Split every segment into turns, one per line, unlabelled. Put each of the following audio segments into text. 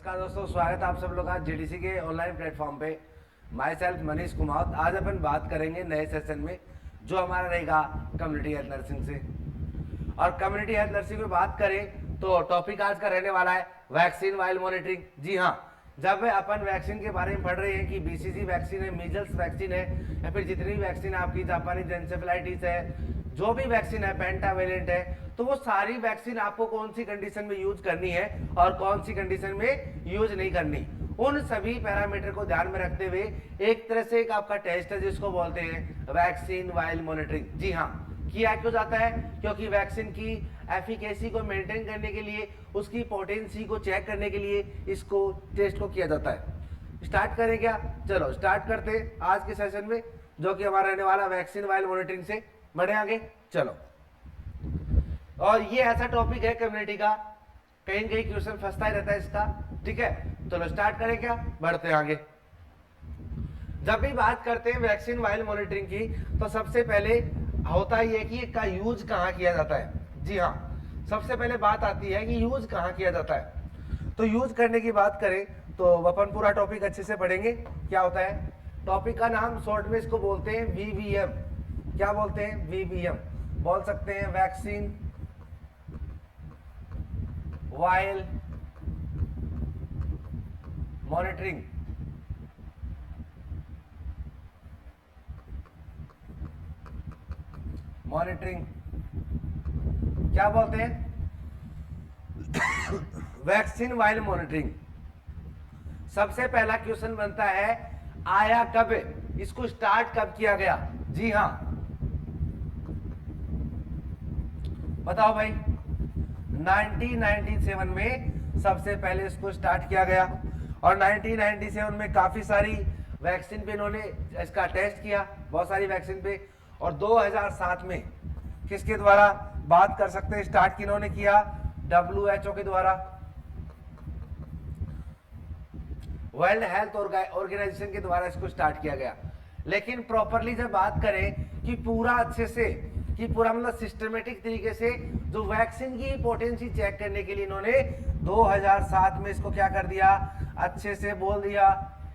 नमस्कार दोस्तों, स्वागत है आप सब लोग आज जेडीसी के ऑनलाइन प्लेटफॉर्म पे। My self Manish Kumar. आज अपन बात करेंगे नए सेशन में जो हमारा रहेगा कम्युनिटी हेल्थ नर्सिंग से। और कम्युनिटी हेल्थ नर्सिंग में बात करें तो टॉपिक आज का रहने वाला है वैक्सीन वाइल मॉनिटरिंग। जी हाँ, जब अपन वैक्सीन के बारे में पढ़ रहे हैं कि बीसीजी वैक्सीन है, मीजल्स वैक्सीन है, या फिर जितनी भी वैक्सीन आपकी जापानी एन्सेफेलाइटिस है, जो भी वैक्सीन है पेंटावेलेंट है, तो वो सारी वैक्सीन आपको कौन सी कंडीशन में यूज करनी है और कौन सी कंडीशन में यूज नहीं करनी, उन सभी पैरामीटर को ध्यान में रखते हुए एक तरह से एक आपका टेस्ट है जिसको बोलते हैं वैक्सीन वाइल मॉनिटरिंग। जी हाँ, किया क्यों जाता है? क्योंकि वैक्सीन की एफिकेसी को मेंटेन करने के लिए, उसकी पोटेंसी को चेक करने के लिए इसको टेस्ट को किया जाता है। स्टार्ट करें क्या? चलो स्टार्ट करते हैं आज के सेशन में, जो कि हमारा रहने वाला वैक्सीन वाइल मॉनिटरिंग से। बढ़े आगे, चलो। और ये ऐसा टॉपिक है कम्युनिटी का, कहीं न कहीं क्वेश्चन फंसता ही रहता है इसका। ठीक है, चलो स्टार्ट करें क्या? बढ़ते हैं आगे। जब भी बात करते हैं वैक्सीन वाइल मॉनिटरिंग की, तो सबसे पहले होता ही है कि इसका यूज कहाँ किया जाता है। जी हाँ, सबसे पहले बात आती है कि यूज कहाँ किया जाता है। तो यूज करने की बात करें तो अपन पूरा टॉपिक अच्छे से पढ़ेंगे। क्या होता है टॉपिक का नाम? शॉर्ट में इसको बोलते हैं वीवीएम। क्या बोलते हैं? वीवीएम बोल सकते हैं, वैक्सीन वाइल मॉनिटरिंग। क्या बोलते हैं? Vaccine while monitoring. सबसे पहला क्वेश्चन बनता है, आया कब? इसको स्टार्ट कब किया गया? जी हाँ, बताओ भाई। 1997 में सबसे पहले इसको स्टार्ट किया गया। और 1997 में काफी सारी वैक्सीन पे इन्होंने इसका टेस्ट किया, बहुत सारी वैक्सीन पे। और 2007 में किसके द्वारा बात कर सकते हैं स्टार्ट किन्होंने किया? WHO के द्वारा, वर्ल्ड हेल्थ ऑर्गेनाइजेशन के द्वारा इसको स्टार्ट किया गया। लेकिन प्रॉपरली जब बात करें कि पूरा अच्छे से, कि पूरा मतलब सिस्टमेटिक तरीके से जो वैक्सीन की पोटेंसी चेक करने के लिए इन्होंने 2007 में इसको क्या कर दिया? अच्छे से बोल दिया।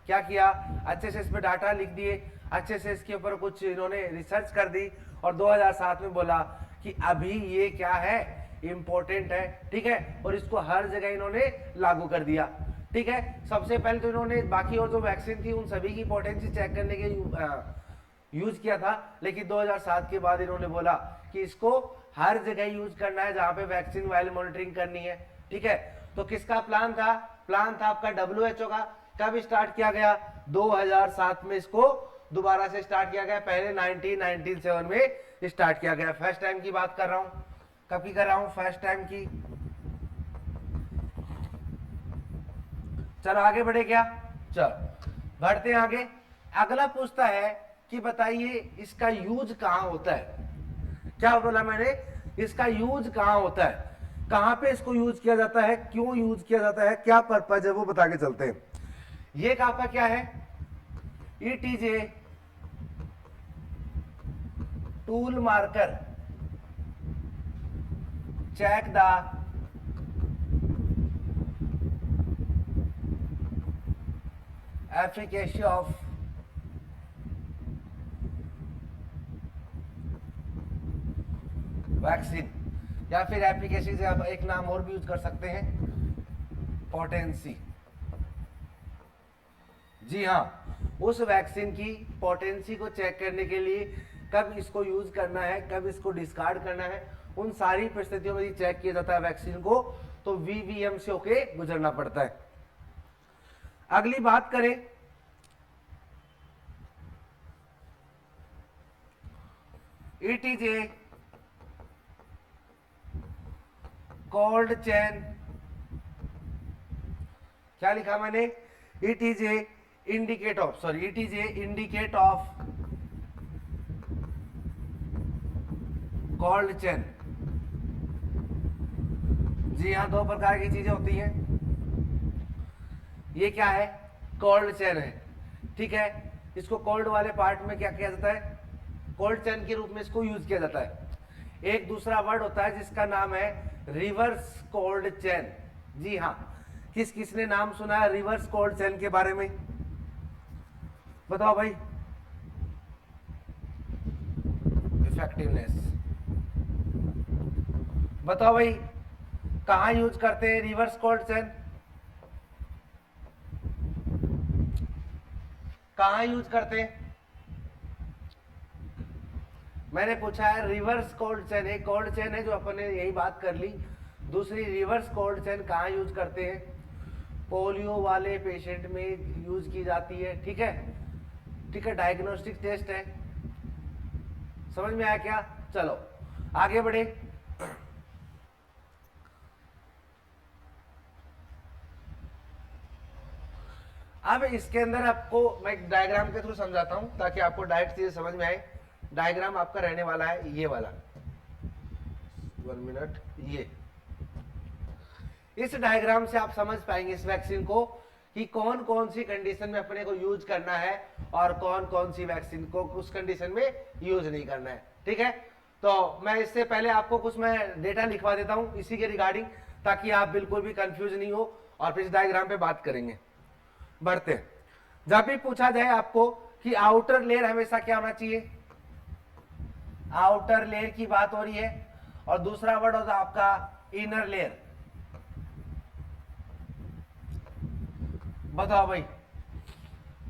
क्या किया? अच्छे से इस पे डाटा लिख दिए, अच्छे से इसके ऊपर कुछ इन्होंने रिसर्च कर दी, और 2007 में बोला कि अभी ये क्या है, इंपॉर्टेंट है। ठीक है, और इसको हर जगह इन्होंने लागू कर दिया। ठीक है, सबसे पहले तो इन्होंने बाकी और जो वैक्सीन थी उन सभी की पोटेंसी चेक करने के यूज किया था, लेकिन 2007 के बाद इन्होंने बोला कि इसको हर जगह यूज करना है जहां पे वैक्सीन वाइल मॉनिटरिंग करनी है। ठीक है, तो किसका प्लान था? प्लान था आपका WHO का। कब स्टार्ट किया गया? 2007 में इसको दोबारा से स्टार्ट किया गया। पहले 1997 में स्टार्ट किया गया। फर्स्ट टाइम की बात कर रहा हूं। कब की कर रहा हूं? फर्स्ट टाइम की। चलो आगे बढ़े क्या? चलो बढ़ते हैं आगे। अगला पूछता है कि बताइए इसका यूज कहां होता है। क्या बोला मैंने? इसका यूज कहां होता है, कहां पे इसको यूज किया जाता है, क्यों यूज किया जाता है, क्या पर्पज है, वो बता के चलते हैं। ये आपका क्या है? It is a tool marker check the efficacy of vaccine, या फिर एप्लीकेशन से आप एक नाम और भी यूज कर सकते हैं, पोटेंसी। जी हाँ, उस वैक्सीन की पोटेंसी को चेक करने के लिए कब इसको यूज करना है, कब इसको डिस्कार्ड करना है, उन सारी परिस्थितियों में चेक किया जाता है वैक्सीन को। तो वीवीएम से होके गुजरना पड़ता है। अगली बात करें, it is a cold chain. क्या लिखा मैंने? It is a indicate of cold chain. जी हाँ, दो प्रकार की चीजें होती हैं। ये क्या है? कोल्ड चेन है। ठीक है, इसको कोल्ड वाले पार्ट में क्या किया जाता है? कोल्ड चेन के रूप में इसको यूज किया जाता है। एक दूसरा वर्ड होता है जिसका नाम है रिवर्स कोल्ड चेन। जी हाँ, किस किसने नाम सुना है रिवर्स कोल्ड चेन के बारे में? बताओ भाई। इफेक्टिवनेस बताओ भाई, कहां यूज करते हैं रिवर्स कोल्ड चेन? कहां यूज करते हैं? मैंने पूछा है रिवर्स कोल्ड चेन, एक कोल्ड चेन है जो अपन ने यही बात कर ली, दूसरी रिवर्स कोल्ड चेन कहाँ यूज करते हैं? पोलियो वाले पेशेंट में यूज की जाती है। ठीक है, ठीक है, डायग्नोस्टिक टेस्ट है। समझ में आया क्या? चलो आगे बढ़े। अब इसके अंदर आपको मैं एक डायग्राम के थ्रू समझाता हूं ताकि आपको डायरेक्ट चीजें समझ में आए। डायग्राम आपका रहने वाला है ये वाला, 1 मिनट। ये इस डायग्राम से आप समझ पाएंगे इस वैक्सीन को कि कौन कौन सी कंडीशन में अपने को यूज करना है और कौन कौन सी वैक्सीन को उस कंडीशन में यूज नहीं करना है। ठीक है, तो मैं इससे पहले आपको कुछ मैं डेटा लिखवा देता हूं इसी के रिगार्डिंग, ताकि आप बिल्कुल भी कंफ्यूज नहीं हो, और फिर इस डायग्राम पे बात करेंगे। बढ़ते हैं। जब भी पूछा जाए आपको कि आउटर लेयर हमेशा क्या होना चाहिए, आउटर लेयर की बात हो रही है, और दूसरा वर्ड होता है आपका इनर लेयर। बताओ भाई,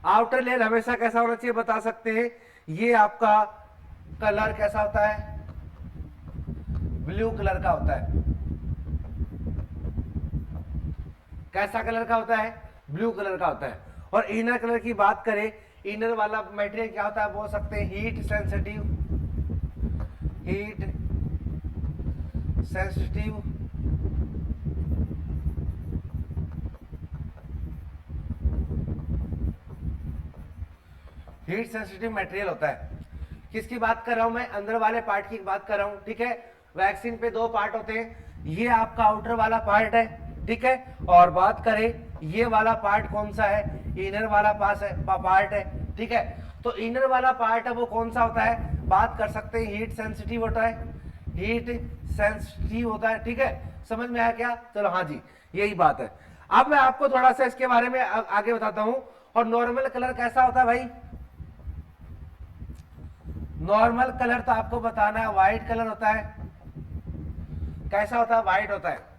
आउटर लेयर हमेशा कैसा होना चाहिए बता सकते हैं? ये आपका कलर कैसा होता है? ब्लू कलर का होता है। कैसा कलर का होता है? ब्लू कलर का होता है। और इनर कलर की बात करें, इनर वाला मटेरियल क्या होता है बोल सकते हैं? Heat sensitive, heat sensitive heat sensitive material होता है। किसकी बात कर रहा हूं मैं? अंदर वाले पार्ट की बात कर रहा हूं। ठीक है, वैक्सीन पे दो पार्ट होते हैं, ये आपका आउटर वाला पार्ट है। ठीक है, और बात करें ये वाला पार्ट कौन सा है? इनर वाला पार्ट है। ठीक है, तो इनर वाला पार्ट है वो कौन सा होता है? बात कर सकते हैं हीट सेंसिटिव होता है, हीट सेंसिटिव होता है। ठीक है, समझ में आया क्या? चलो हाँ जी, यही बात है। अब मैं आपको थोड़ा सा इसके बारे में आगे बताता हूं। और नॉर्मल कलर कैसा होता है भाई? नॉर्मल कलर तो आपको बताना है व्हाइट कलर होता है। कैसा होता है? व्हाइट होता है।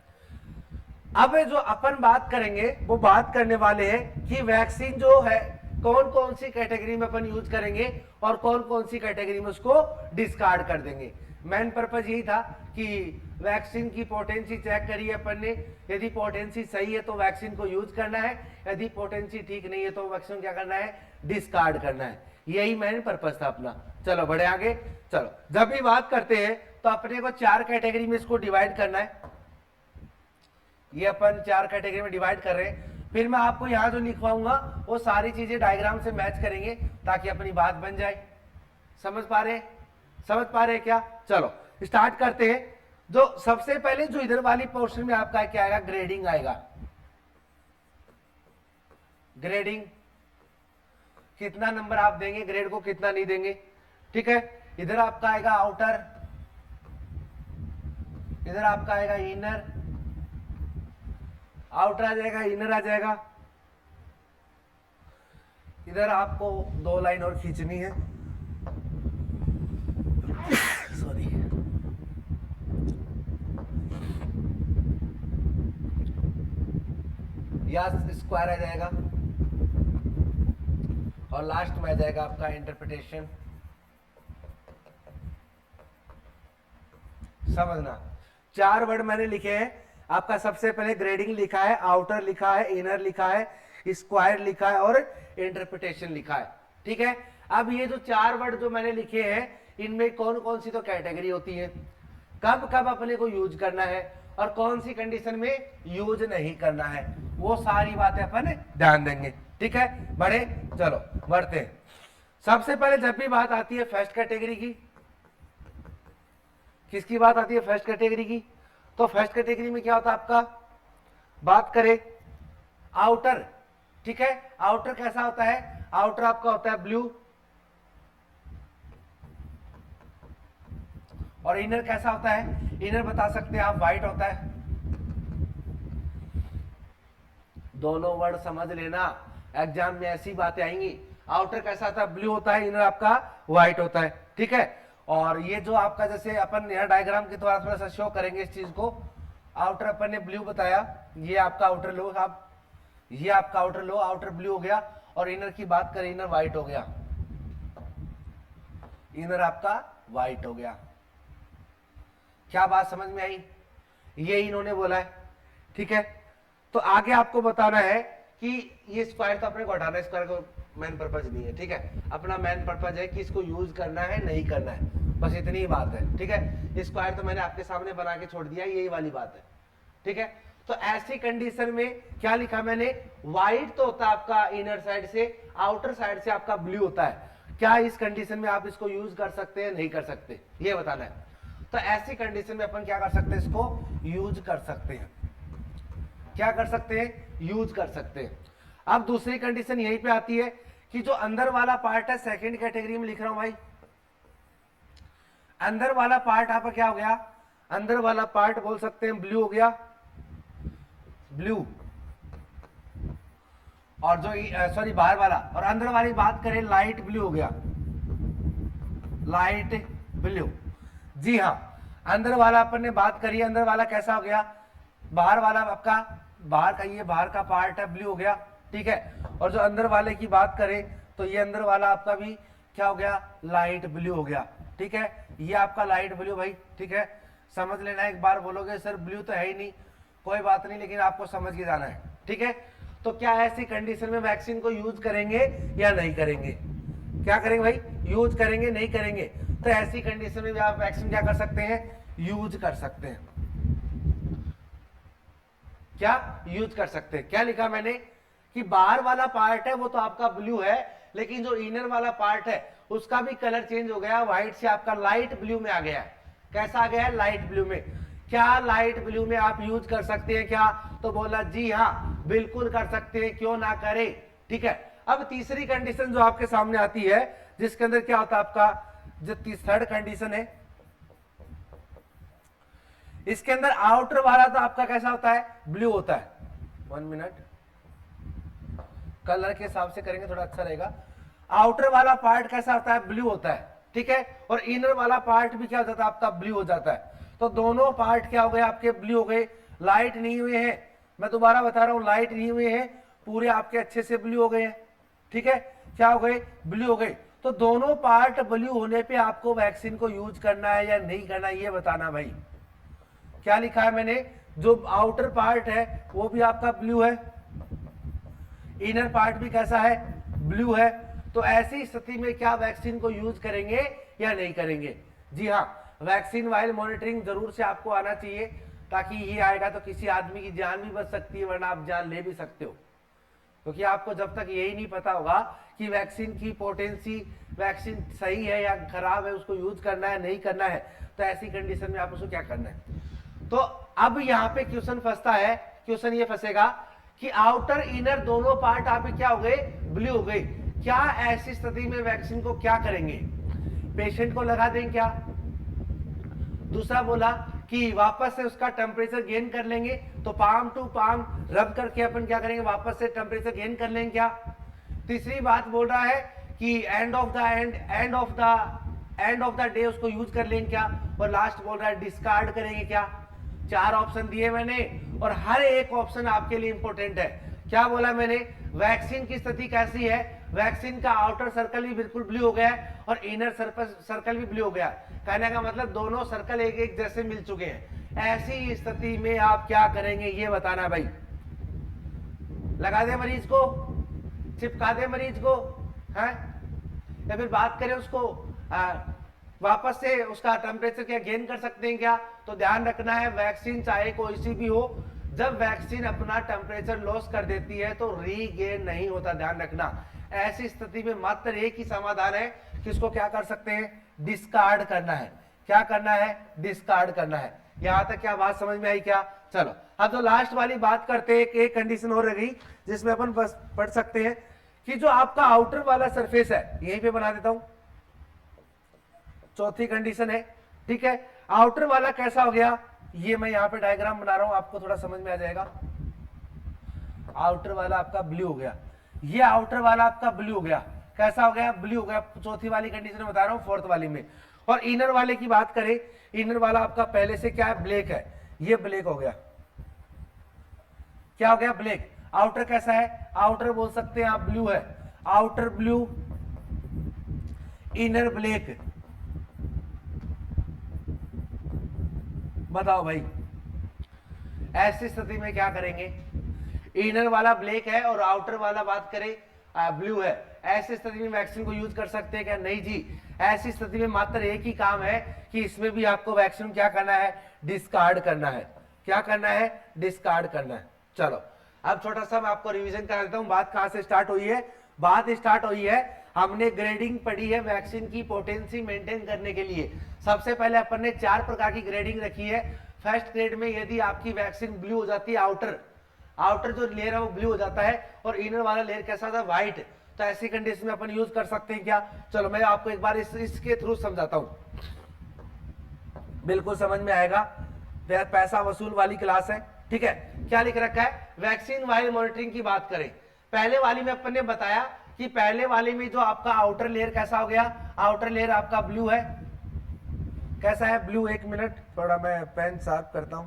अब जो अपन बात करेंगे वो बात करने वाले हैं कि वैक्सीन जो है कौन कौन सी कैटेगरी में अपन यूज करेंगे और कौन कौन सी कैटेगरी में उसको डिस्कार्ड कर देंगे। मेन पर्पज यही था कि वैक्सीन की पोटेंसी चेक करी है अपन ने, यदि पोटेंसी सही है तो वैक्सीन को यूज करना है, यदि पोटेंसी ठीक नहीं है तो वैक्सीन क्या करना है? डिस्कार्ड करना है। यही मेन पर्पज था अपना। चलो बढ़े आगे। चलो, जब भी बात करते हैं तो अपने को 4 कैटेगरी में इसको डिवाइड करना है। ये अपन 4 कैटेगरी में डिवाइड कर रहे हैं। फिर मैं आपको यहां जो लिखवाऊंगा वो सारी चीजें डायग्राम से मैच करेंगे ताकि अपनी बात बन जाए। समझ पा रहे? समझ पा रहे क्या? चलो स्टार्ट करते हैं। जो सबसे पहले जो इधर वाली पोर्शन में आपका क्या आएगा? ग्रेडिंग आएगा। ग्रेडिंग कितना नंबर आप देंगे, ग्रेड को कितना नहीं देंगे। ठीक है, इधर आपका आएगा आउटर, इधर आपका आएगा इनर, आउटर आ जाएगा, इनर आ जाएगा। इधर आपको 2 लाइन और खींचनी है। सॉरी, यहां स्क्वायर आ जाएगा और लास्ट में आ जाएगा आपका इंटरप्रिटेशन। समझना, 4 वर्ड मैंने लिखे हैं आपका। सबसे पहले ग्रेडिंग लिखा है, आउटर लिखा है, इनर लिखा है, स्क्वायर लिखा है और इंटरप्रिटेशन लिखा है। ठीक है, अब ये जो 4 वर्ड जो मैंने लिखे हैं इनमें कौन कौन सी तो कैटेगरी होती है, कब कब अपने को यूज करना है और कौन सी कंडीशन में यूज नहीं करना है, वो सारी बातें अपन ध्यान देंगे। ठीक है, बढ़े। चलो बढ़ते हैं। सबसे पहले जब भी बात आती है फर्स्ट कैटेगरी की, किसकी बात आती है? फर्स्ट कैटेगरी की। तो फर्स्ट कैटेगरी में क्या होता है आपका? बात करें आउटर। ठीक है, आउटर कैसा होता है? आउटर आपका होता है ब्लू, और इनर कैसा होता है? इनर बता सकते हैं आप, व्हाइट होता है। दोनों वर्ड समझ लेना, एग्जाम में ऐसी बातें आएंगी। आउटर कैसा था, ब्लू होता है, इनर आपका व्हाइट होता है, ठीक है। और ये जो आपका जैसे अपन यह डायग्राम के द्वारा थोड़ा सा शो करेंगे इस चीज को। आउटर अपन ने ब्लू बताया, ये आपका आउटर लो, आप ये आपका आउटर लो, आउटर ब्लू हो गया। और इनर की बात करें, इनर व्हाइट हो गया, इनर आपका व्हाइट हो गया। क्या बात समझ में आई? ये इन्होंने बोला है, ठीक है। तो आगे आपको बताना है कि ये स्क्वायर तो अपने को हटाना है, स्क्वायर को मेन पर्पज नहीं है, ठीक है। अपना मेन पर्पज है कि इसको यूज करना है नहीं करना है, बस इतनी ही बात है, ठीक है। स्क्वायर तो मैंने आपके सामने बना के छोड़ दिया, यही वाली बात है, ठीक है। तो ऐसी कंडीशन में क्या लिखा मैंने, व्हाइट तो होता है आपका इनर साइड से, आउटर साइड से आपका ब्लू होता है। क्या इस कंडीशन में आप इसको यूज कर सकते हैं, नहीं कर सकते, ये बताना है। तो ऐसी कंडीशन में अपन क्या कर सकते हैं, इसको यूज कर सकते हैं। क्या कर सकते हैं, यूज कर सकते हैं। अब दूसरी कंडीशन यहीं पे आती है कि जो अंदर वाला पार्ट है, सेकंड कैटेगरी में लिख रहा हूं भाई। अंदर वाला पार्ट आपका क्या हो गया, अंदर वाला पार्ट बोल सकते हैं ब्लू हो गया, ब्लू। और जो सॉरी बाहर वाला, और अंदर वाली बात करें लाइट ब्लू हो गया, लाइट ब्लू। जी हाँ, अंदर वाला अपन ने बात करी, अंदर वाला कैसा हो गया, बाहर वाला आपका, बाहर का ये बाहर का पार्ट है, ब्लू हो गया, ठीक है। और जो अंदर वाले की बात करें तो ये अंदर वाला आपका भी क्या हो गया, लाइट ब्लू हो गया, ठीक है। ये आपका लाइट ब्लू भाई, ठीक है। समझ लेना, एक बार बोलोगे सर ब्लू तो है ही नहीं, कोई बात नहीं, लेकिन आपको समझ के जाना है, ठीक है। तो क्या ऐसी कंडीशन में वैक्सीन को यूज करेंगे या नहीं करेंगे, क्या करेंगे भाई, यूज करेंगे नहीं करेंगे। तो ऐसी कंडीशन में भी आप वैक्सीन क्या कर सकते हैं, यूज कर सकते हैं। क्या यूज कर सकते हैं, क्या लिखा मैंने कि बाहर वाला पार्ट है वो तो आपका ब्लू है, लेकिन जो इनर वाला पार्ट है उसका भी कलर चेंज हो गया, व्हाइट से आपका लाइट ब्लू में आ गया है। कैसा आ गया है, लाइट ब्लू में। क्या लाइट ब्लू में आप यूज कर सकते हैं क्या, तो बोला जी हाँ बिल्कुल कर सकते हैं, क्यों ना करें, ठीक है। अब तीसरी कंडीशन जो आपके सामने आती है, जिसके अंदर क्या होता है आपका, जो थर्ड कंडीशन है, इसके अंदर आउटर वाला तो आपका कैसा होता है, ब्लू होता है। 1 मिनट, कलर के हिसाब से करेंगे थोड़ा अच्छा रहेगा। आउटर वाला पार्ट कैसा होता है, ब्लू होता है, ठीक है। और इनर वाला पार्ट भी क्या हो जाता है आपका, ब्लू हो जाता है। तो दोनों पार्ट क्या हो गए आपके, ब्लू हो गए, लाइट नहीं हुए हैं। मैं दोबारा बता रहा हूं, लाइट नहीं हुए हैं, पूरे आपके अच्छे से ब्लू हो गए हैं, ठीक है। क्या हो गए, ब्लू हो गए। तो दोनों पार्ट ब्लू होने पे आपको वैक्सीन को यूज करना है या नहीं करना, ये बताना भाई। क्या लिखा है मैंने, जो आउटर पार्ट है वो भी आपका ब्लू है, इनर पार्ट भी कैसा है, ब्लू है। तो ऐसी स्थिति में क्या वैक्सीन को यूज करेंगे या नहीं करेंगे। जी हाँ, वैक्सीन वाइल मॉनिटरिंग जरूर से आपको आना चाहिए, ताकि ये आएगा तो किसी आदमी की जान भी बच सकती है, वरना आप जान ले भी सकते हो। क्योंकि आपको जब तक यही नहीं पता होगा कि वैक्सीन की पोटेंसी, वैक्सीन सही है या खराब है, उसको यूज करना है नहीं करना है, तो ऐसी कंडीशन में आप उसको क्या करना है। तो अब यहाँ पे क्वेश्चन फंसता है, क्वेश्चन ये फंसेगा कि आउटर इनर दोनों पार्ट आपके क्या हो गए, ब्लू हो गए। क्या ऐसी स्थिति में वैक्सीन को क्या करेंगे, पेशेंट को लगा दें क्या। दूसरा बोला कि वापस से उसका टेम्परेचर गेन कर लेंगे, तो पाम टू पाम रब करके अपन क्या करेंगे, वापस से टेम्परेचर गेन कर लेंगे क्या। तीसरी बात बोल रहा है कि एंड ऑफ द डे उसको यूज कर लेंगे क्या। और लास्ट बोल रहा है डिस्कार्ड करेंगे क्या। 4 ऑप्शन दिए मैंने, और हर एक ऑप्शन आपके लिए इंपॉर्टेंट है। क्या बोला मैंने, वैक्सीन की स्थिति कैसी है, वैक्सीन का आउटर सर्कल भी बिल्कुल ब्लू हो गया है और इनर सर्कल भी ब्लू हो गया। कहने का मतलब दोनों सर्कल एक एक जैसे मिल चुके हैं। ऐसी स्थिति में आप क्या करेंगे, ये बताना भाई। लगा दे मरीज को, चिपका दे मरीज को, है, या फिर बात करें उसको वापस से उसका टेम्परेचर क्या गेन कर सकते हैं क्या। तो ध्यान रखना है, वैक्सीन चाहे कोई सी भी हो, जब वैक्सीन अपना टेम्परेचर लॉस कर देती है तो रीगेन नहीं होता, ध्यान रखना। ऐसी स्थिति में मात्र एक ही समाधान है कि इसको क्या कर सकते हैं, डिस्कार्ड करना है। क्या करना है, डिस्कार्ड करना है। यहां तक क्या बात समझ में आई क्या। चलो अब तो लास्ट वाली बात करते हैं, एक कंडीशन और रह गई जिसमें अपन बस पढ़ सकते हैं कि जो आपका आउटर वाला सरफेस है, यहीं पे बना देता हूं, चौथी कंडीशन है, ठीक है। आउटर वाला कैसा हो गया, ये मैं यहां पे डायग्राम बना रहा हूं, आपको थोड़ा समझ में आ जाएगा। आउटर वाला आपका ब्लू हो गया, ये आउटर वाला आपका ब्लू हो गया, कैसा हो गया, ब्लू हो गया, चौथी वाली कंडीशन बता रहा हूं, फोर्थ वाली में। और इनर वाले की बात करें, इनर वाला आपका पहले से क्या है, ब्लैक है, ये ब्लैक हो गया, क्या हो गया, ब्लैक। आउटर कैसा है, आउटर बोल सकते हैं आप ब्लू है, आउटर ब्लू, इनर ब्लैक। बताओ भाई, ऐसी स्थिति में क्या करेंगे, इनर वाला ब्लैक है और आउटर वाला बात करें ब्लू है, ऐसी स्थिति में वैक्सीन को यूज कर सकते हैं क्या, नहीं जी। ऐसी स्थिति में मात्र एक ही काम है कि इसमें भी आपको वैक्सीन क्या करना है, डिस्कार्ड करना है, क्या करना है, डिस्कार्ड करना है। चलो अब छोटा सा मैं आपको रिवीजन करा देता हूं, बात कहां से स्टार्ट हुई है, बात स्टार्ट हुई है, हमने ग्रेडिंग पढ़ी है वैक्सीन की पोटेंसी मेंटेन करने के लिए। सबसे पहले अपन ने 4 प्रकार की ग्रेडिंग रखी है। फर्स्ट ग्रेड में यदि आपकी वैक्सीन ब्लू हो जाती है, आउटर जो लेयर है वो ब्लू हो जाता है और इनर वाला लेयर कैसा था, व्हाइट, तो ऐसी कंडीशन में अपन यूज कर सकते हैं क्या। चलो मैं आपको एक बार इसके थ्रू समझाता हूं, बिल्कुल समझ में आएगा। पैसा वसूल वाली क्लास है, ठीक है। क्या लिख रखा है, वैक्सीन वाइल मॉनिटरिंग की बात करें, पहले वाली में अपन ने बताया कि पहले वाले में जो आपका आउटर लेयर कैसा हो गया, आउटर लेयर आपका ब्लू है, कैसा है, ब्लू। एक मिनट थोड़ा मैं पेन साफ करता हूं,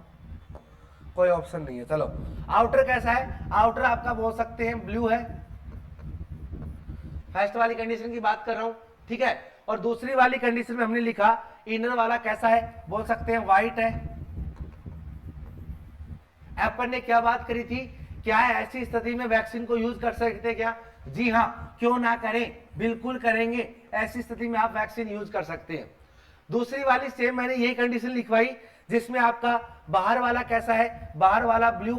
कोई ऑप्शन नहीं है। चलो आउटर कैसा है, आउटर आपका बोल सकते हैं ब्लू है, फर्स्ट वाली कंडीशन की बात कर रहा हूं, ठीक है। और दूसरी वाली कंडीशन में हमने लिखा इनर वाला कैसा है, बोल सकते हैं व्हाइट है। अपन ने क्या बात करी थी, क्या ऐसी स्थिति में वैक्सीन को यूज कर सकते हैं क्या, जी हाँ, क्यों ना करें, बिल्कुल करेंगे, ऐसी स्थिति में आप वैक्सीन यूज कर सकते हैं। दूसरी वाली सेम मैंने यही कंडीशन लिखवाई जिसमें आपका बाहर वाला कैसा है, बाहर वाला ब्लू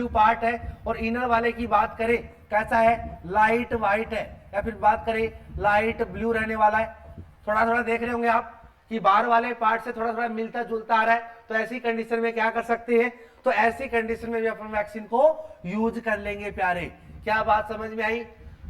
पार्ट है और इनर वाले की बात करें कैसा है, लाइट व्हाइट है, या फिर बात करें लाइट ब्लू रहने वाला है। थोड़ा थोड़ा देख रहे होंगे आप कि बाहर वाले पार्ट से थोड़ा थोड़ा मिलता जुलता आ रहा है, तो ऐसी कंडीशन में क्या कर सकते हैं, तो ऐसी कंडीशन में भी अपन वैक्सीन को यूज कर लेंगे प्यारे। क्या बात समझ में आई,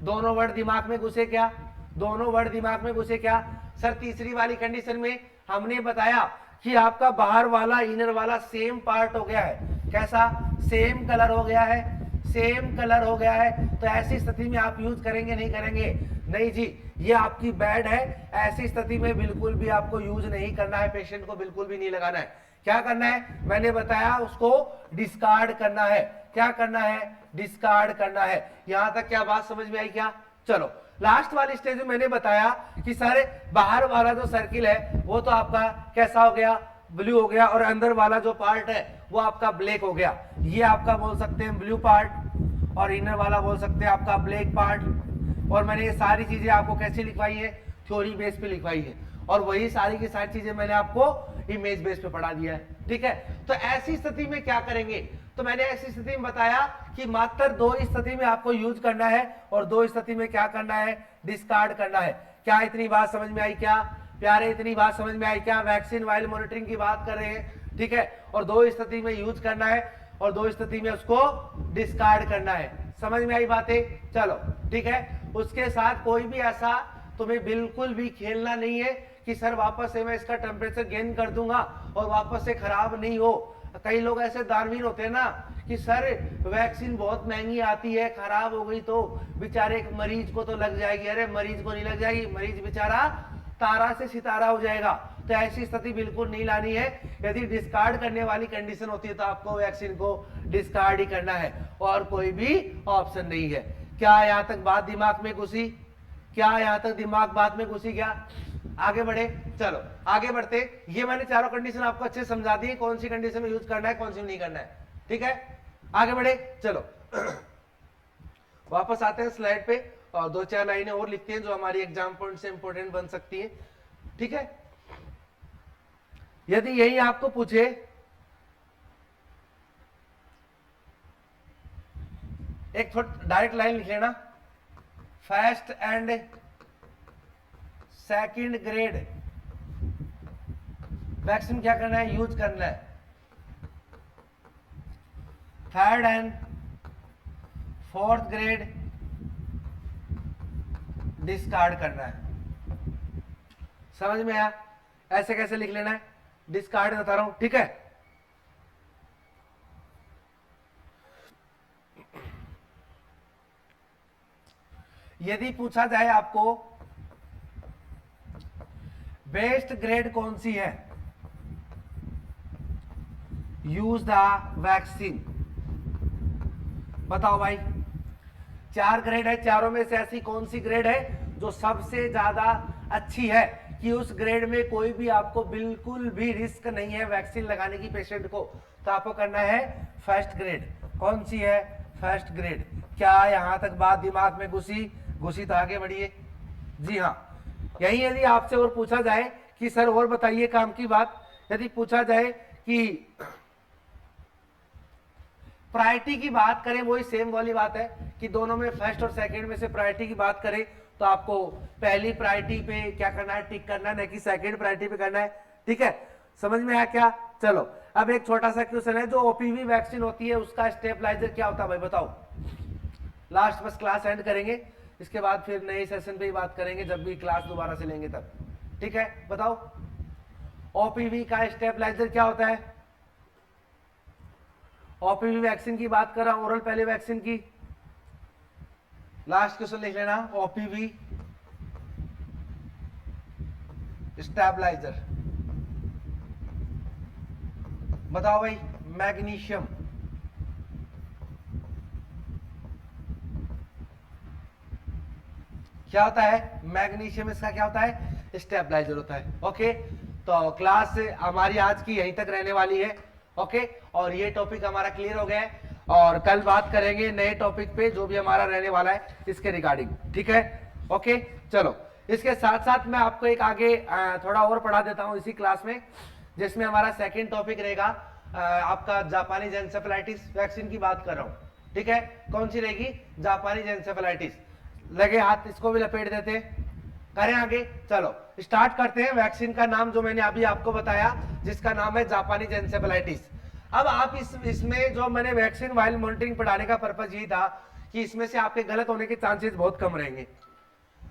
दोनों वर्ड दिमाग में घुसे क्या, दोनों वर्ड दिमाग में घुसे क्या। सर तीसरी वाली कंडीशन में हमने बताया कि आपका बाहर वाला इनर वाला सेम पार्ट हो गया है, कैसा, सेम कलर हो गया है, सेम कलर हो गया है, तो ऐसी स्थिति में आप यूज करेंगे नहीं करेंगे, नहीं जी, ये आपकी बैड है, ऐसी स्थिति में बिल्कुल भी आपको यूज नहीं करना है, पेशेंट को बिल्कुल भी नहीं लगाना है। क्या करना है, मैंने बताया उसको डिस्कार्ड करना है, क्या करना है, डिस्कार्ड करना है। यहां तक क्या बात समझ में आई क्या। चलो लास्ट वाली स्टेज में मैंने बताया कि सर बाहर वाला जो सर्किल है वो तो आपका कैसा हो गया, ब्लू हो गया, और अंदर वाला जो पार्ट है वो आपका ब्लैक हो गया, ये आपका बोल सकते हैं ब्लू पार्ट और इनर वाला बोल सकते हैं आपका ब्लैक पार्ट। और मैंने ये सारी चीजें आपको कैसे लिखवाई है, थ्योरी बेस पे लिखवाई है, और वही सारी की सारी चीजें मैंने आपको इमेज बेस पे पढ़ा दिया है, ठीक है। तो ऐसी स्थिति में क्या करेंगे, तो मैंने ऐसी स्थिति में बताया कि मात्र 2 स्थिति में आपको यूज करना है और 2 स्थिति में क्या करना है, डिस्कार्ड करना है। क्या इतनी बात समझ में आई क्या प्यारे, इतनी बात समझ में आई क्या। वैक्सीन वाइल मॉनिटरिंग की बात कर रहे हैं, ठीक है, और 2 स्थिति में यूज करना है और 2 स्थिति में उसको डिस्कार्ड करना है। समझ में आई बातें, चलो ठीक है। उसके साथ कोई भी ऐसा तुम्हें बिल्कुल भी खेलना नहीं है कि सर वापस से मैं इसका टेम्परेचर गेन कर दूंगा और वापस से खराब नहीं हो। कई लोग ऐसे दानवीर होते हैं ना कि सर वैक्सीन बहुत महंगी आती है, खराब हो गई तो बेचारे एक मरीज को तो लग जाएगी, अरे मरीज को नहीं लग जाएगी, मरीज बेचारा तारा से सितारा हो जाएगा। तो ऐसी स्थिति बिल्कुल नहीं लानी है। यदि डिस्कार्ड करने वाली कंडीशन होती है तो आपको वैक्सीन को डिस्कार्ड ही करना है और कोई भी ऑप्शन नहीं है। क्या यहां तक बात दिमाग में घुसी, क्या यहां तक दिमाग बात में घुसी क्या। आगे बढ़े, चलो आगे बढ़ते। ये मैंने चारों कंडीशन आपको अच्छे समझा दी, कौन सी कंडीशन में यूज करना है कौन सी नहीं करना है, ठीक है। आगे बढ़े, चलो वापस आते हैं स्लाइड पे और 2-4 लाइनें और लिखते हैं जो हमारी एग्जाम पॉइंट से इंपॉर्टेंट बन सकती है, ठीक है। यदि यही आपको पूछे एक डायरेक्ट लाइन लिख लेना, first and second grade vaccine क्या करना है, यूज करना है। Third and fourth grade discard करना है। समझ में आया, ऐसे कैसे लिख लेना है, डिस्कार्ड बता रहा हूं, ठीक है। यदि पूछा जाए आपको बेस्ट ग्रेड कौन सी है, यूज द वैक्सीन, बताओ भाई। 4 ग्रेड है, चारों में से ऐसी कौन सी ग्रेड है जो सबसे ज्यादा अच्छी है कि उस ग्रेड में कोई भी आपको बिल्कुल भी रिस्क नहीं है वैक्सीन लगाने की पेशेंट को, तो आपको करना है फर्स्ट ग्रेड। कौन सी है? First grade. क्या यहां तक बात दिमाग में घुसी तो आगे बढ़िए। जी हाँ, यही यदि आपसे और पूछा जाए कि सर और बताइए काम की बात, यदि पूछा जाए कि प्रायोरिटी की बात करें, वही सेम वाली बात है कि दोनों में फर्स्ट और सेकंड में से प्रायोरिटी की बात करें तो आपको पहली प्रायोरिटी पे क्या करना है, टिक करना है, नहीं कि सेकंड प्रायोरिटी पे करना है। ठीक है, समझ में आया क्या? चलो अब एक छोटा सा क्वेश्चन है, जो ओपीवी वैक्सीन होती है उसका स्टेबलाइजर क्या होता है भाई, बताओ। लास्ट बस क्लास एंड करेंगे, इसके बाद फिर नए सेशन पे ही बात करेंगे जब भी क्लास दोबारा से लेंगे तब। ठीक है, बताओ ओपीवी का स्टेबलाइजर क्या होता है। ओपीवी वैक्सीन की बात कर रहा हूं, ओरल पहले वैक्सीन की। लास्ट क्वेश्चन लिख लेना, ओपीवी स्टेबलाइजर, बताओ भाई। मैग्नीशियम, क्या होता है? मैग्नीशियम इसका क्या होता है? स्टेबलाइजर होता है। ओके, तो क्लास हमारी आज की यहीं तक रहने वाली है। ओके, और ये टॉपिक हमारा क्लियर हो गया है, और कल बात करेंगे नए टॉपिक पे जो भी हमारा रहने वाला है इसके रिगार्डिंग। ठीक है, ओके। चलो इसके साथ साथ मैं आपको एक आगे थोड़ा और पढ़ा देता हूं इसी क्लास में, जिसमें हमारा सेकंड टॉपिक रहेगा आपका जापानीज एन्सेफेलाइटिस वैक्सीन की बात कर रहा हूं। ठीक है, कौन सी रहेगी? Japanese encephalitis. लगे हाथ, इसको भी लपेट देते, करें आगे। चलो स्टार्ट करते हैं। वैक्सीन का नाम जो मैंने अभी आपको बताया, जिसका नाम है जापानीज एन्सेफेलाइटिस। अब आप इसमें जो मैंने वैक्सीन वाइल मॉनिटरिंग पढ़ाने का पर्पज यही था कि इसमें से आपके गलत होने के चांसेस बहुत कम रहेंगे।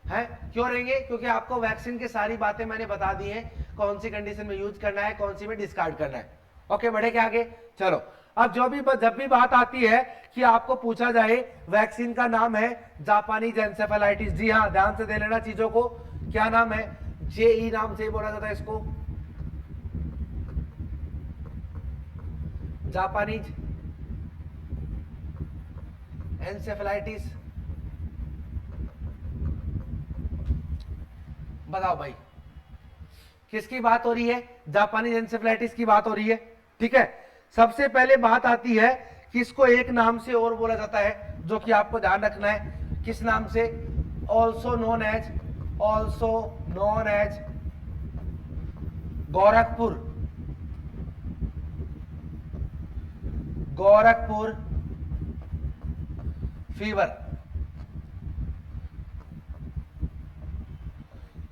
हैं क्यों रहेंगे? क्योंकि आपको वैक्सीन की सारी बातें मैंने बता दी हैं, कौन सी कंडीशन में यूज करना है, कौन सी में डिस्कार्ड करना है। ओके, बढ़े क्या आगे? चलो अब जब भी बात आती है कि आपको पूछा जाए वैक्सीन का नाम है जापानीज एन्सेफेलाइटिस, जी हाँ, ध्यान से दे लेना चीजों को। क्या नाम है? जेई नाम से बोला जाता है इसको, जापानीज एन्सेफेलाइटिस। बताओ भाई, किसकी बात हो रही है? जापानीज एन्सेफेलाइटिस की बात हो रही है। ठीक है, सबसे पहले बात आती है कि इसको एक नाम से और बोला जाता है, जो कि आपको ध्यान रखना है। किस नाम से? Also known as Gorakhpur fever.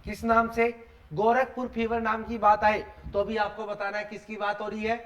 किस नाम से? गोरखपुर फीवर नाम की बात आए तो भी आपको बताना है किसकी बात हो रही है?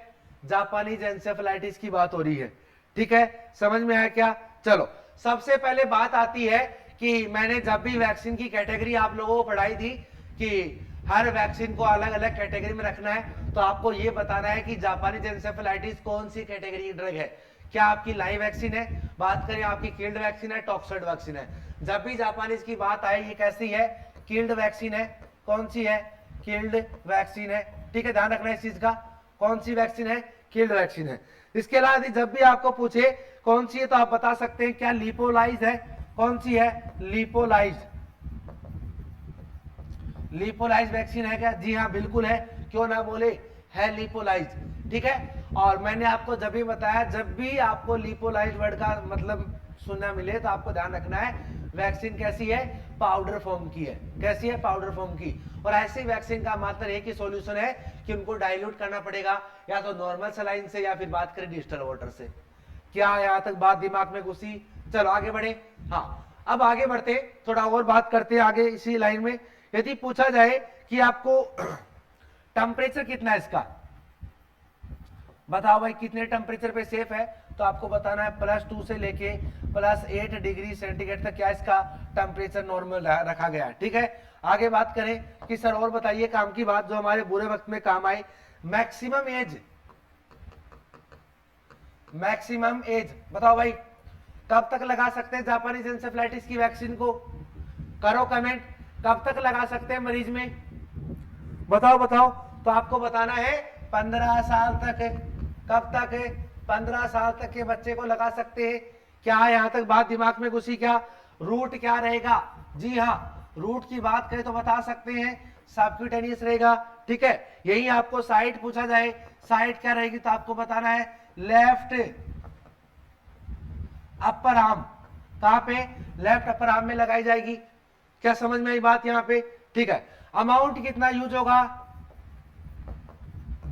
जापानीज एन्सेफेलाइटिस की बात हो रही है। ठीक है, समझ में आया क्या? चलो सबसे पहले बात आती है कि मैंने जब भी वैक्सीन की कैटेगरी आप लोगों को पढ़ाई थी कि हर वैक्सीन को अलग अलग कैटेगरी में रखना है, तो आपको यह बताना है कि जापानीज एन्सेफेलाइटिस कौन सी कैटेगरी की ड्रग है। क्या आपकी लाइव वैक्सीन है? बात करें आपकी किल्ड वैक्सीन है, टॉक्साइड वैक्सीन है। जब भी जापानीज की बात आए, ये कैसी है? किल्ड वैक्सीन है। कौन सी है? किल्ड वैक्सीन है। ठीक है, ध्यान रखना इस चीज का। कौन सी वैक्सीन है? किल्ड वैक्सीन है। इसके अलावा जब भी आपको पूछे कौन सी है तो आप बता सकते हैं क्या लिपोलाइज है। कौन सी है? लिपोलाइज। लिपोलाइज वैक्सीन है क्या? जी हाँ बिल्कुल है, क्यों ना बोले, है लिपोलाइज। ठीक है, और मैंने आपको जब भी बताया, जब भी आपको लिपोलाइज वर्ड का मतलब सुनना मिले तो आपको ध्यान रखना है वैक्सीन कैसी है? पाउडर फॉर्म की है। कैसी है? पाउडर फॉर्म की। और ऐसी वैक्सीन का मात्र एक ही सॉल्यूशन है कि उनको डाइल्यूट करना पड़ेगा, या तो नॉर्मल सलाइन से या फिर बात करें डिस्टल वाटर से। क्या यहां तक बात दिमाग में घुसी? चलो आगे बढ़े। हाँ, अब आगे बढ़ते थोड़ा और बात करते आगे इसी लाइन में। यदि पूछा जाए कि आपको टेम्परेचर कितना है इसका, बताओ भाई कितने टेम्परेचर पे सेफ है, तो आपको बताना है +2 से लेके +8 डिग्री सेंटीग्रेड तक क्या इसका टेम्परेचर नॉर्मल रखा गया है। ठीक है, आगे बात करें कि सर और बताइए काम की बात जो हमारे बुरे वक्त में काम आए। मैक्सिमम एज बताओ भाई, कब तक लगा सकते हैं जापानीज एंसेफेलाइटिस की वैक्सीन को? करो कमेंट, कब तक लगा सकते हैं मरीज में? बताओ बताओ। तो आपको बताना है 15 साल तक। कब तक? 15 साल तक के बच्चे को लगा सकते हैं। क्या यहां तक बात दिमाग में घुसी क्या? रूट क्या रहेगा? जी हाँ, रूट की बात करें तो बता सकते हैं सबक्यूटेनियस रहेगा। ठीक है, यही आपको साइट पूछा जाए, साइट क्या रहेगी तो आपको बताना है लेफ्ट अपर आर्म। कहां पे? लेफ्ट अपर आर्म में लगाई जाएगी। क्या समझ में आई बात यहां पे? ठीक है, अमाउंट कितना यूज होगा?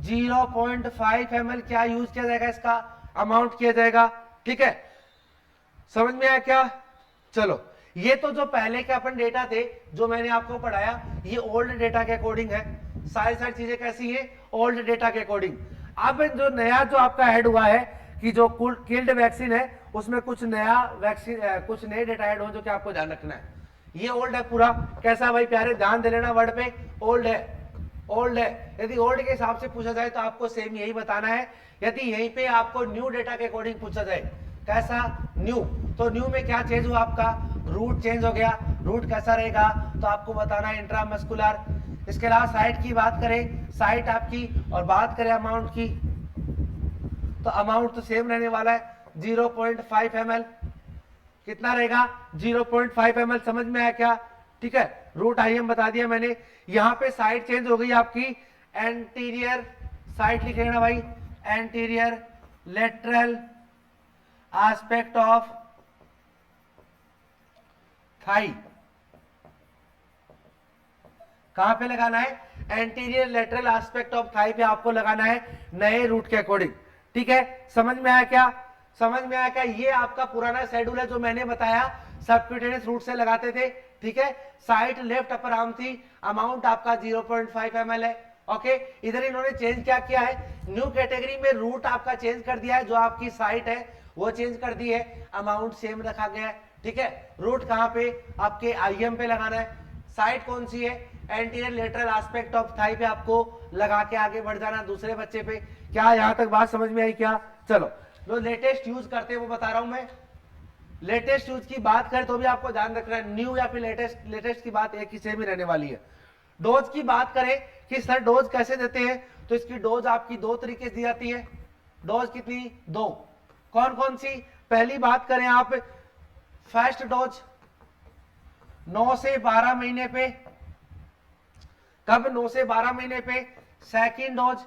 0.5 ml क्या यूज किया जाएगा? इसका अमाउंट किया जाएगा। ठीक है, समझ में आया क्या? चलो, ये तो जो पहले के अपन डेटा थे जो मैंने आपको पढ़ाया, ये ओल्ड डेटा के अकॉर्डिंग है। सारी चीजें कैसी हैं? ओल्ड डेटा के अकॉर्डिंग। अब जो नया जो आपका ऐड हुआ है कि जो किल्ड वैक्सीन है उसमें कुछ नया वैक्सीन, कुछ नए डेटा ऐड हो जो कि आपको ध्यान रखना है। ये ओल्ड है पूरा। कैसा भाई प्यारे? ध्यान दे लेना वर्ड पे, ओल्ड है, ओल्ड है। यदि ओल्ड के हिसाब से पूछा जाए तो आपको सेम यही बताना है। यदि यहीं पे आपको न्यू डेटा के अकॉर्डिंग पूछा जाए, कैसा? न्यू, तो न्यू में क्या चेंज हुआ? आपका रूट चेंज हो गया। रूट कैसा रहेगा तो आपको बताना है इंट्रामस्कुलर। इसके अलावा साइट की बात करें, साइट आपकी, और बात करें अमाउंट की, तो अमाउंट तो सेम रहने वाला है 0.5 ml। कितना रहेगा? 0.5 ml। समझ में आया क्या? ठीक है, रूट IM बता दिया मैंने। यहां पे साइड चेंज हो गई आपकी, एंटीरियर साइड लिख लेना भाई, anterior lateral aspect of thigh. कहां पे लगाना है? Anterior lateral aspect of thigh पे आपको लगाना है नए रूट के अकॉर्डिंग। ठीक है, समझ में आया क्या? समझ में आया क्या? ये आपका पुराना शेड्यूल है जो मैंने बताया, सबक्यूटेनियस रूट से लगाते थे। ठीक है, साइट लेफ्ट अपर आर्म थी, अमाउंट आपका 0.5 ml है। ओके, इधर इन्होंने चेंज क्या किया है? न्यू कैटेगरी में रूट आपका चेंज कर दिया है, जो आपकी साइट है वो चेंज कर दी है, अमाउंट सेम रखा गया है। ठीक है, रूट कहां पे? आपके IM पे लगाना है। साइट कौन सी है? Anterior lateral aspect of thigh पे आपको लगा के आगे बढ़ जाना दूसरे बच्चे पे। क्या यहां तक बात समझ में आई क्या? चलो, जो लेटेस्ट यूज करते हैं वो बता रहा हूं मैं। लेटेस्ट यूज की बात करें तो भी आपको ध्यान रखना है, न्यू या फिर लेटेस्ट की बात एक ही सेम ही रहने वाली है। डोज की बात करें कि सर डोज कैसे देते हैं, तो इसकी डोज आपकी 2 तरीके से दी जाती है। डोज कितनी? 2। कौन कौन सी? पहली बात करें आप, फर्स्ट डोज 9 से 12 महीने पे। कब? 9 से 12 महीने पे। सेकेंड डोज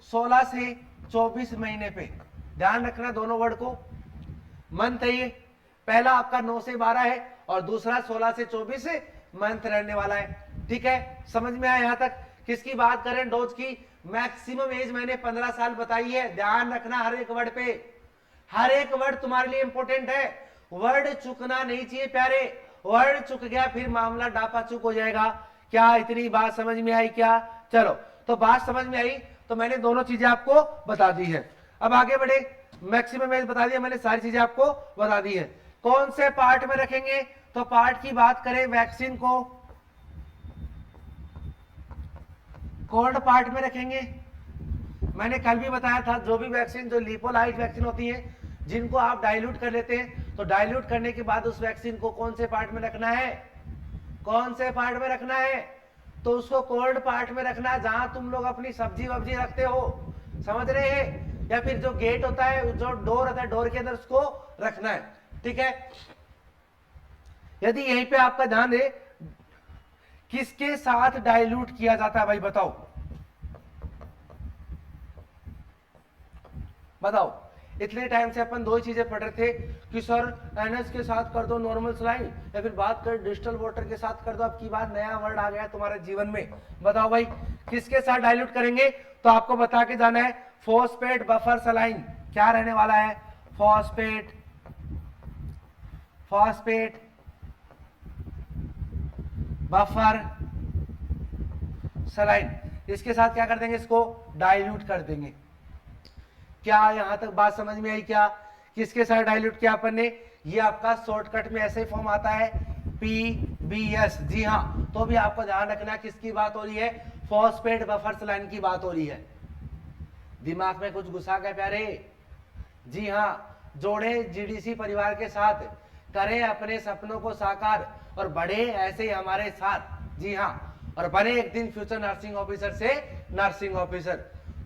16 से 24 महीने पे। ध्यान रखना दोनों वर्ड को, मंथ है ये। पहला आपका 9 से 12 है और दूसरा 16 से 24 मंथ रहने वाला है। ठीक है, समझ में आया यहां तक? किसकी बात करें? डोज की। मैक्सिमम एज मैंने 15 साल बताई है। ध्यान रखना हर एक वर्ड पे, हर एक वर्ड तुम्हारे लिए इंपॉर्टेंट है। वर्ड चुकना नहीं चाहिए प्यारे, वर्ड चुक गया फिर मामला डापा चुक हो जाएगा। क्या इतनी बात समझ में आई क्या? चलो, तो बात समझ में आई तो मैंने दोनों चीजें आपको बता दी है। अब आगे बढ़े, मैक्सिमम एज बता दिया मैंने, सारी चीजें आपको बता दी है। कौन से पार्ट में रखेंगे? तो पार्ट की बात करें, वैक्सीन को कोल्ड पार्ट में रखेंगे। मैंने कल भी बताया था, जो भी वैक्सीन, जो लिपोलाइट वैक्सीन होती है, जिनको आप डाइल्यूट कर लेते हैं, तो डाइल्यूट करने के बाद उस वैक्सीन को कौन से पार्ट में रखना है? कौन से पार्ट में रखना है? तो उसको कोल्ड पार्ट में रखना, जहां तुम लोग अपनी सब्जी वब्जी रखते हो, समझ रहे हैं? या फिर जो गेट होता है, जो डोर होता है, डोर के अंदर उसको रखना है। ठीक है, यदि यहीं पे आपका ध्यान है, किसके साथ डाइल्यूट किया जाता है भाई? बताओ बताओ। इतने टाइम से अपन 2 ही चीजें पढ़ रहे थे कि सर NH के साथ कर दो नॉर्मल सलाइन, या फिर बात कर डिजिटल वाटर के साथ कर दो। अब की बात नया वर्ड आ गया तुम्हारे जीवन में। बताओ भाई किसके साथ डाइल्यूट करेंगे? तो आपको बता के जाना है, फॉस्फेट बफर सलाइन। क्या रहने वाला है? Phosphate, phosphate buffer saline. इसके साथ क्या कर देंगे? इसको डाइल्यूट कर देंगे। क्या यहां तक बात समझ में आई क्या? किसके साथ डाइल्यूट किया अपन ने? ये आपका शॉर्टकट में ऐसे फॉर्म आता है, PBS। जी हाँ, तो भी आपको ध्यान रखना किसकी बात हो रही है? फॉस्फेट बफर सलाइन की बात हो रही है। दिमाग में कुछ घुसा गया प्यारे? जी हाँ, जोड़े जीडीसी परिवार के साथ, करें अपने सपनों को साकार और बढ़े ऐसे ही हमारे साथ। जी हाँ, और बने एक दिन फ्यूचर नर्सिंग ऑफिसर से नर्सिंग ऑफिसर।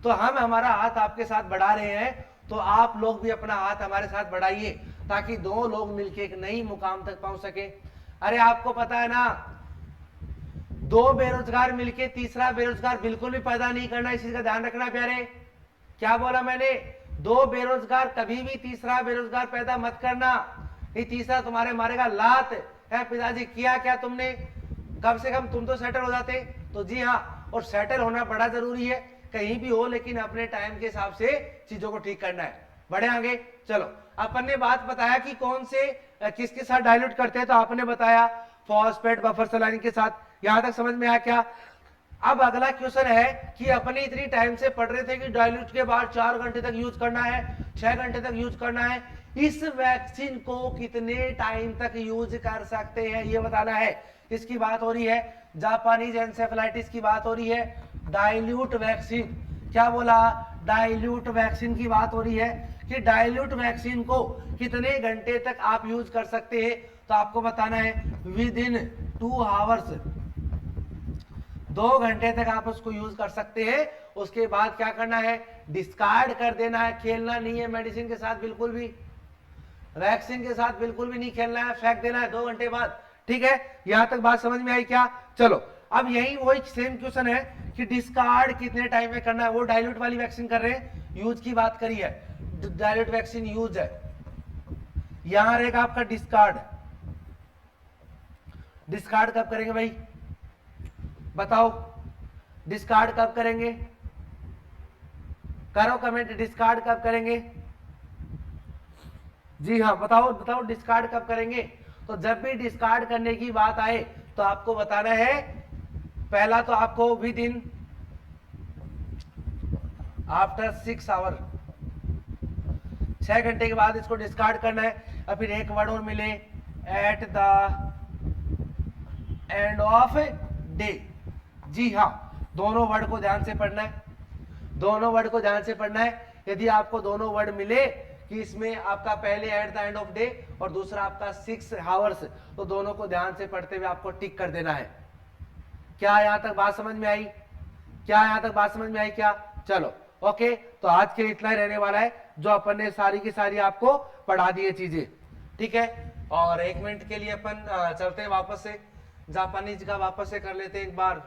तो हम हमारा हाथ आपके साथ बढ़ा रहे हैं, तो आप लोग भी अपना हाथ हमारे साथ बढ़ाइए ताकि दो लोग मिलकर एक नई मुकाम तक पहुंच सके। अरे आपको पता है ना, दो बेरोजगार मिलके तीसरा बेरोजगार बिल्कुल भी पैदा नहीं करना, इस चीज का ध्यान रखना प्यारे। क्या बोला मैंने? दो बेरोजगार कभी भी तीसरा बेरोजगार पैदा मत करना, ये तीसरा तुम्हारे मारेगा लात। है पिताजी, किया क्या तुमने? कम से कम तुम तो सेटल हो जाते। तो जी हाँ, और सेटल होना बड़ा जरूरी है, कहीं भी हो लेकिन अपने टाइम के हिसाब से चीजों को ठीक करना है। बढ़े आगे, चलो। अपन ने बात बताया कि कौन से किसके साथ डाइल्यूट करते हैं, तो आपने बताया फॉस्फेट बफर सलाइन के साथ। यहां तक समझ में आया क्या? अब अगला क्वेश्चन है कि अपने इतनी टाइम से पढ़ रहे थे कि डाइल्यूट के बाद 4 घंटे तक यूज करना है, 6 घंटे तक यूज करना है। इस वैक्सीन को कितने टाइम तक यूज कर सकते हैं ये बताना है। किसकी बात हो रही है? जापानीज एन्सेफेलाइटिस की बात हो रही है। डाइल्यूट वैक्सीन, क्या बोला? डाइल्यूट वैक्सीन की बात हो रही है कि डाइल्यूट वैक्सीन को कितने घंटे तक आप यूज कर सकते हैं। तो आपको बताना है विद इन 2 आवर्स, 2 घंटे तक आप उसको यूज कर सकते हैं। उसके बाद क्या करना है? डिस्कार्ड कर देना है। खेलना नहीं है मेडिसिन के साथ, बिल्कुल भी वैक्सीन के साथ बिल्कुल भी नहीं खेलना है, फेंक देना है 2 घंटे बाद। ठीक है, यहां तक बात समझ में आई क्या? चलो, अब यही वही सेम क्वेश्चन है कि डिस्कार्ड कितने टाइम में करना है। वो डाइल्यूट वाली वैक्सीन कर रहे हैं, यूज की बात करी है, डाइल्यूट वैक्सीन यूज है। यहां रहेगा आपका डिस्कार्ड। डिस्कार्ड कब करेंगे भाई बताओ? डिस्कार्ड कब करेंगे? करो कमेंट, डिस्कार्ड कब करेंगे? जी हाँ, बताओ बताओ, डिस्कार्ड कब करेंगे? तो जब भी डिस्कार्ड करने की बात आए तो आपको बताना है, पहला तो आपको विद इन आफ्टर 6 आवर, 6 घंटे के बाद इसको डिस्कार्ड करना है। और फिर एक वर्ड और मिले, at the end of day. जी हाँ, दोनों वर्ड को ध्यान से पढ़ना है, दोनों वर्ड को ध्यान से पढ़ना है। यदि आपको दोनों वर्ड मिले कि इसमें आपका पहले eight the end of day और दूसरा आपका 6 आवर्स, तो दोनों को ध्यान से पढ़ते हुए आपको टिक कर देना है। क्या यहां तक बात समझ में आई? क्या यहां तक बात समझ में आई क्या? चलो ओके, तो आज के इतना ही रहने वाला है, जो अपन ने सारी की सारी आपको पढ़ा दी है चीजें। ठीक है, और 1 मिनट के लिए अपन चलते हैं वापस से, जापानीज का वापस से कर लेते हैं एक बार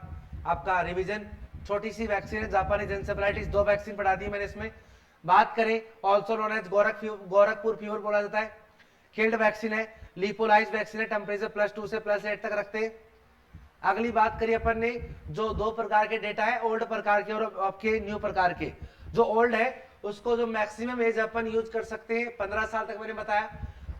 आपका रिवीजन। छोटी सी वैक्सीन है जापानीज एन्सेफेलाइटिस, 2 वैक्सीन पढ़ा दी मैंने इसमें। बात करें, also known as Gorakhpur fever बोला जाता है। किल्ड वैक्सीन है, लिपोलाइज वैक्सीन है, टेम्परेचर +2 से +8 तक रखते हैं। अगली बात करिए अपन ने, जो 2 प्रकार के डेटा है, ओल्ड प्रकार के और आपके न्यू प्रकार के। जो ओल्ड है उसको जो मैक्सिमम एज अपन यूज कर सकते हैं 15 साल तक मैंने बताया।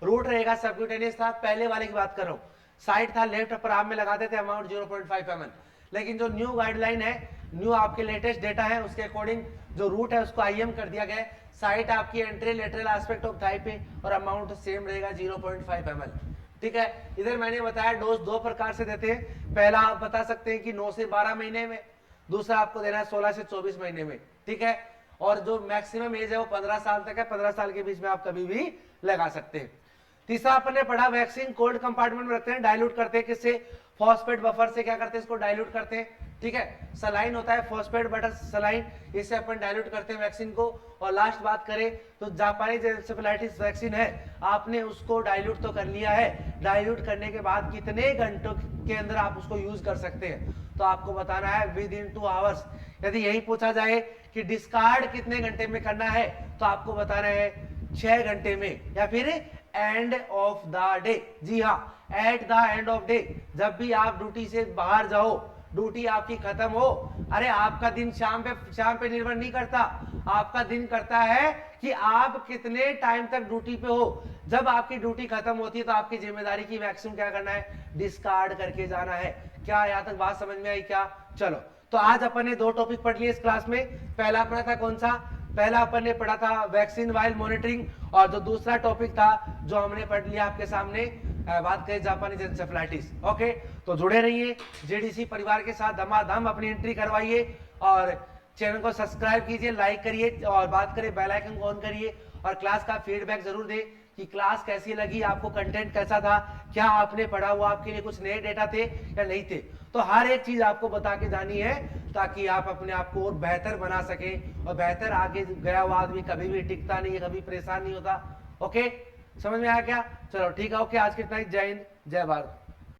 रूट रहेगा सबक्यूटेनियस था, पहले वाले की बात कर रहा हूँ। साइट था लेफ्ट अपर आर्म में लगाते थे, अमाउंट 0.5 ml। लेकिन जो न्यू गाइडलाइन है, न्यू आपके लेटेस्ट डेटा है, उसके अकॉर्डिंग जो रूट है उसको IM कर दिया गया है। साइट आपकी entry lateral aspect of thigh पे और अमाउंट सेम रहेगा 0.5 ml। ठीक है, इधर मैंने बताया डोज 2 प्रकार से देते हैं। पहला आप बता सकते हैं कि 9 से 12 महीने में, दूसरा आपको देना है 16 से 24 महीने में। ठीक है, और जो मैक्सिमम एज है वो 15 साल तक है, 15 साल के बीच में आप कभी भी लगा सकते हैं। तीसरा अपन ने पढ़ा, वैक्सीन कोल्ड कंपार्टमेंट में रखते हैं, डाइल्यूट करते हैं। किससे? फॉस्फेट बफर से क्या करते हैं? इसको डाइल्यूट करते हैं। ठीक है, सलाइन होता है फॉस्फेट बटर सलाइन, इससे अपन डाइल्यूट करते हैं वैक्सीन को। और लास्ट बात करें तो जापानीज एन्सेफेलाइटिस वैक्सीन है, आपने उसको डाइल्यूट तो कर लिया है, डाइल्यूट करने के बाद कितने घंटों के अंदर आप उसको यूज कर सकते हैं, तो आपको बताना है विद इन 2 आवर्स। यदि यही पूछा जाए कि डिस्कार्ड कितने घंटे में करना है, तो आपको बताना है 6 घंटे में, या फिर एंड ऑफ द डे। जी हाँ, eight the end of day, जब भी आप ड्यूटी से बाहर जाओ, ड्यूटी आपकी खत्म हो। अरे आपका दिन शाम पे निर्भर नहीं करता, आपका दिन करता है कि आप कितने टाइम तक ड्यूटी पे हो। जब आपकी ड्यूटी खत्म होती है तो आपकी जिम्मेदारी की वैक्सीन क्या करना है? डिस्कार्ड करके जाना है। क्या यहां तक बात समझ में आई क्या? चलो, तो आज अपन ने 2 टॉपिक पढ़ लिए इस क्लास में। पहला पढ़ा था कौन सा? पहला अपन ने पढ़ा था वैक्सीन वाइल मॉनिटरिंग, और जो दूसरा टॉपिक था जो हमने पढ़ लिया आपके सामने, बात करें जापानीज एन्सेफेलाइटिस। ओके, तो जुड़े रहिए, जेडीसी परिवार के साथ धमाधम अपनी एंट्री करवाइए, और चैनल को सब्सक्राइब कीजिए, लाइक करिए, और बात करें बेल आइकन को ऑन करिए, और क्लास का फीडबैक जरूर दें कि क्लास कैसी लगी, आपको कंटेंट कैसा था, क्या आपने पढ़ा, वो आपके लिए कुछ नए डेटा थे या नहीं थे। तो हर एक चीज आपको बता के जानी है ताकि आप अपने आप को और बेहतर बना सकें, और बेहतर आगे गया हुआ आदमी कभी भी टिकता नहीं है, कभी परेशान नहीं होता। ओके, समझ में आया क्या? चलो ठीक है, ओके, आज के इतना ही। जय हिंद, जय भारत।